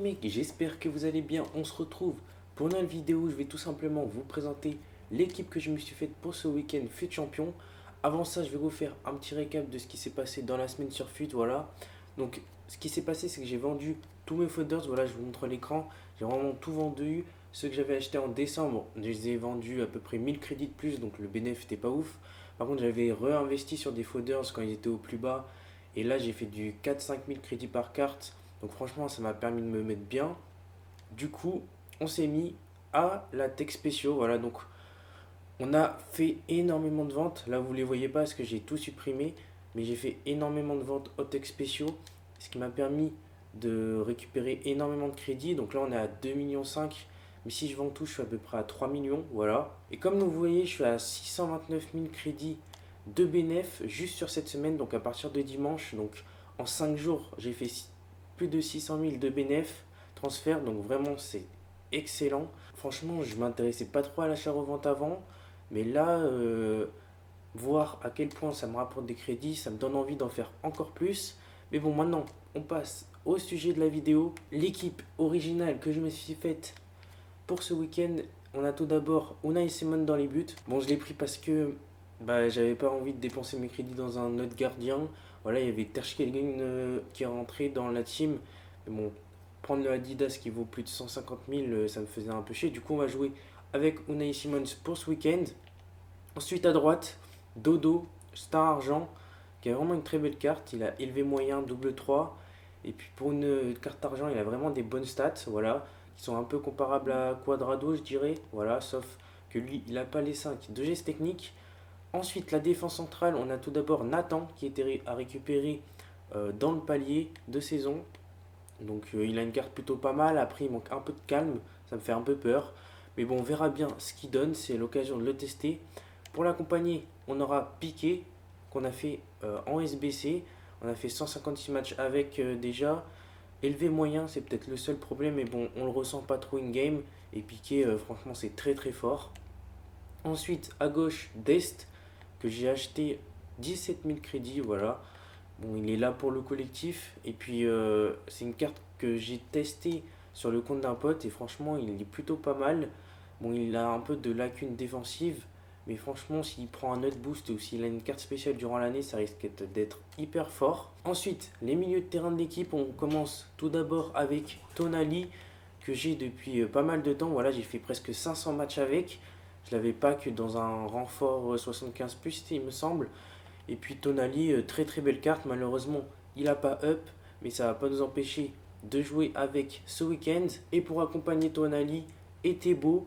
mecs, j'espère que vous allez bien. On se retrouve pour une nouvelle vidéo. Je vais tout simplement vous présenter l'équipe que je me suis faite pour ce week-end FUT Champion. Avant ça, je vais vous faire un petit récap de ce qui s'est passé dans la semaine sur FUT. Voilà. Donc, ce qui s'est passé, c'est que j'ai vendu tous mes folders. Voilà, je vous montre l'écran. J'ai vraiment tout vendu. Ceux que j'avais achetés en décembre, je les ai vendus à peu près 1000 crédits de plus. Donc, le bénéfice n'était pas ouf. Par contre, j'avais réinvesti sur des folders quand ils étaient au plus bas. Et là, j'ai fait du 4-5 000 crédits par carte. Donc franchement, ça m'a permis de me mettre bien. Du coup, on s'est mis à la tech spéciaux. Voilà, donc on a fait énormément de ventes. Là, vous ne les voyez pas parce que j'ai tout supprimé. Mais j'ai fait énormément de ventes au tech spéciaux. Ce qui m'a permis de récupérer énormément de crédits. Donc là, on est à 2,5 millions. Mais si je vends tout, je suis à peu près à 3 millions. Voilà. Et comme vous voyez, je suis à 629 000 crédits de bénéf juste sur cette semaine. Donc à partir de dimanche. Donc en 5 jours, j'ai fait plus de 600 000 de bénéf transfert, donc vraiment c'est excellent. Franchement, je m'intéressais pas trop à l'achat-revente avant, mais là, voir à quel point ça me rapporte des crédits, ça me donne envie d'en faire encore plus. Mais bon, maintenant, on passe au sujet de la vidéo. L'équipe originale que je me suis faite pour ce week-end, on a tout d'abord Unai Simon dans les buts. Bon, je l'ai pris parce que j'avais pas envie de dépenser mes crédits dans un autre gardien. Voilà, il y avait Ter Stegen qui est rentré dans la team. Mais bon, prendre le Adidas qui vaut plus de 150 000, ça me faisait un peu chier. Du coup, on va jouer avec Unai Simons pour ce week-end. Ensuite, à droite, Dodo, Star Argent, qui a vraiment une très belle carte. Il a élevé moyen, double 3. Et puis pour une carte argent, il a vraiment des bonnes stats, voilà, qui sont un peu comparables à Quadrado, je dirais. Voilà, sauf que lui, il n'a pas les 5 de geste technique. Ensuite, la défense centrale, on a tout d'abord Nathan qui était à récupérer dans le palier de saison. Donc il a une carte plutôt pas mal. Après, il manque un peu de calme. Ça me fait un peu peur. Mais bon, on verra bien ce qu'il donne. C'est l'occasion de le tester. Pour l'accompagner, on aura Piqué qu'on a fait en SBC. On a fait 156 matchs avec déjà. Élevé moyen, c'est peut-être le seul problème. Mais bon, on le ressent pas trop in-game. Et Piqué, franchement, c'est très très fort. Ensuite, à gauche, Dest que j'ai acheté 17 000 crédits. Voilà. Bon, il est là pour le collectif. Et puis, c'est une carte que j'ai testée sur le compte d'un pote. Et franchement, il est plutôt pas mal. Bon, il a un peu de lacunes défensives. Mais franchement, s'il prend un autre boost ou s'il a une carte spéciale durant l'année, ça risque d'être hyper fort. Ensuite, les milieux de terrain de l'équipe. On commence tout d'abord avec Tonali, que j'ai depuis pas mal de temps. Voilà, j'ai fait presque 500 matchs avec. Je l'avais pas que dans un renfort 75+, il me semble. Et puis Tonali, très très belle carte. Malheureusement, il n'a pas up, mais ça ne va pas nous empêcher de jouer avec ce week-end. Et pour accompagner Tonali, Etebo,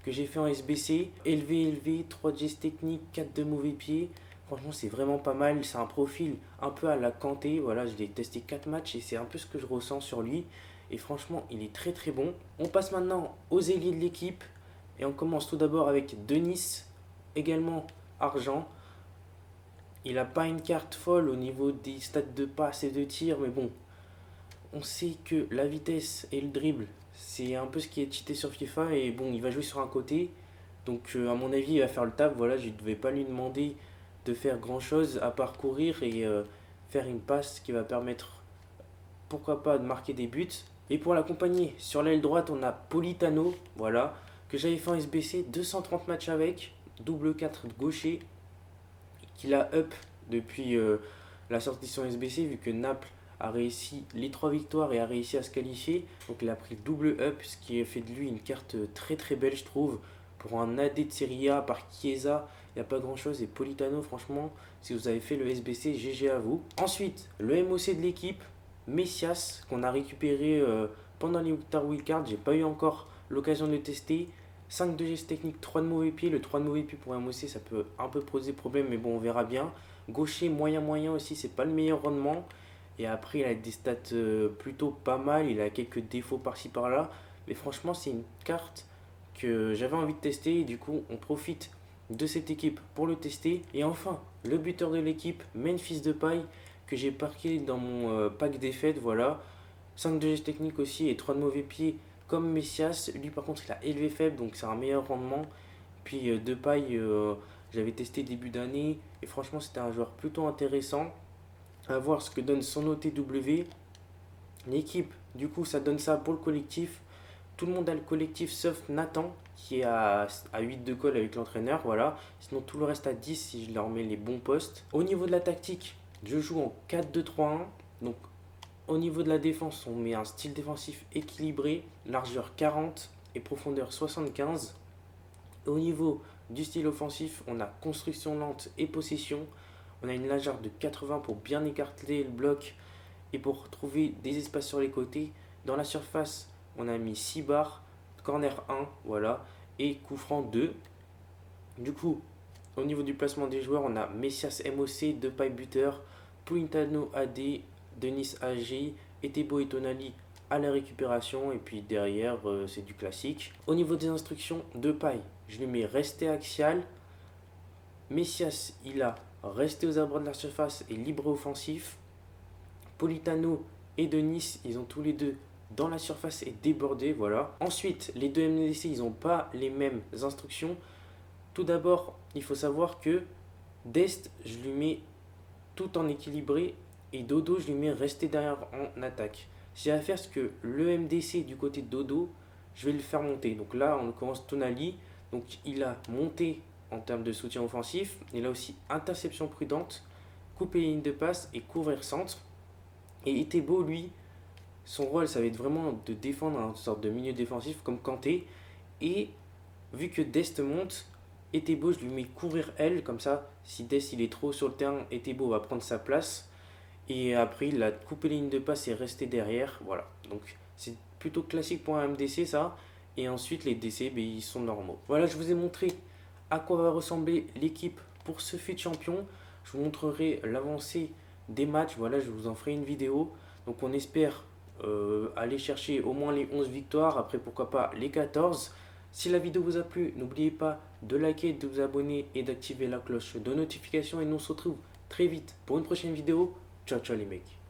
que j'ai fait en SBC, élevé, 3 gestes techniques, 4 de mauvais pieds. Franchement, c'est vraiment pas mal. C'est un profil un peu à la Kanté. Voilà, je l'ai testé 4 matchs et c'est un peu ce que je ressens sur lui. Et franchement, il est très très bon. On passe maintenant aux ailiers de l'équipe. Et on commence tout d'abord avec Denis, également argent. Il n'a pas une carte folle au niveau des stats de passe et de tir, mais bon, on sait que la vitesse et le dribble, c'est un peu ce qui est cheaté sur FIFA. Et bon, il va jouer sur un côté, donc à mon avis, il va faire le taf. Voilà, je ne devais pas lui demander de faire grand chose à part courir et faire une passe qui va permettre, pourquoi pas, de marquer des buts. Et pour l'accompagner, sur l'aile droite, on a Politano, voilà, que j'avais fait en SBC, 230 matchs avec, double 4 gaucher, qu'il a up depuis la sortie de son SBC, vu que Naples a réussi les 3 victoires et a réussi à se qualifier. Donc il a pris double up, ce qui a fait de lui une carte très très belle, je trouve. Pour un AD de Serie A par Chiesa, il n'y a pas grand chose. Et Politano, franchement, si vous avez fait le SBC, GG à vous. Ensuite, le MOC de l'équipe, Messias, qu'on a récupéré pendant les Octar Wildcard. J'ai pas eu encore l'occasion de le tester. 5 de geste technique, 3 de mauvais pied. Le 3 de mauvais pied pour un MOC, ça peut un peu poser problème, mais bon, on verra bien. Gaucher, moyen aussi, c'est pas le meilleur rendement. Et après, il a des stats plutôt pas mal. Il a quelques défauts par-ci par-là. Mais franchement, c'est une carte que j'avais envie de tester. Et du coup, on profite de cette équipe pour le tester. Et enfin, le buteur de l'équipe, Memphis Depay, que j'ai parqué dans mon pack des fêtes. Voilà. 5 de geste technique aussi et 3 de mauvais pied comme Messias. Lui, par contre, il a élevé faible, donc c'est un meilleur rendement. Puis Depay, j'avais testé début d'année. Et franchement, c'était un joueur plutôt intéressant. À voir ce que donne son OTW. L'équipe Du coup, ça donne ça pour le collectif. Tout le monde a le collectif sauf Nathan qui est à 8 de colle avec l'entraîneur. Voilà. Sinon, tout le reste à 10 si je leur mets les bons postes. Au niveau de la tactique, je joue en 4-2-3-1. Donc, au niveau de la défense, on met un style défensif équilibré, largeur 40 et profondeur 75. Au niveau du style offensif, on a construction lente et possession. On a une largeur de 80 pour bien écarter le bloc et pour trouver des espaces sur les côtés. Dans la surface, on a mis 6 barres, corner 1, voilà, et coup franc 2. Du coup, au niveau du placement des joueurs, on a Messias MOC, Depay buteur, Politano AD, Denis AG, Etebo et Tonali à la récupération. Et puis derrière, c'est du classique. Au niveau des instructions, Depay, je lui mets rester axial. Messias, il a resté aux abords de la surface et libre offensif. Politano et Denis, ils ont tous les deux dans la surface et débordé, voilà. Ensuite, les deux MDC, ils n'ont pas les mêmes instructions. Tout d'abord, il faut savoir que Dest, je lui mets tout en équilibré et Dodo, je lui mets rester derrière en attaque. J'ai à faire ce que le MDC du côté de Dodo, je vais le faire monter. Donc là, on commence Tonali. Donc il a monté en termes de soutien offensif. Il a aussi interception prudente, couper les lignes de passe et couvrir centre. Et Etebo, lui, son rôle, ça va être vraiment de défendre une sorte de milieu défensif comme Kanté. Et vu que Dest monte, Etebo, je lui mets couvrir elle, comme ça, si Dest il est trop sur le terrain, Etebo va prendre sa place. Et après, il a coupé les lignes de passe et resté derrière. Voilà. Donc, c'est plutôt classique pour un MDC, ça. Et ensuite, les DC, ben, ils sont normaux. Voilà, je vous ai montré à quoi va ressembler l'équipe pour ce FUT Champion. Je vous montrerai l'avancée des matchs. Voilà, je vous en ferai une vidéo. Donc, on espère aller chercher au moins les 11 victoires. Après, pourquoi pas les 14. Si la vidéo vous a plu, n'oubliez pas de liker, de vous abonner et d'activer la cloche de notification. Et nous on se retrouve très vite pour une prochaine vidéo. Ciao, ciao les mecs.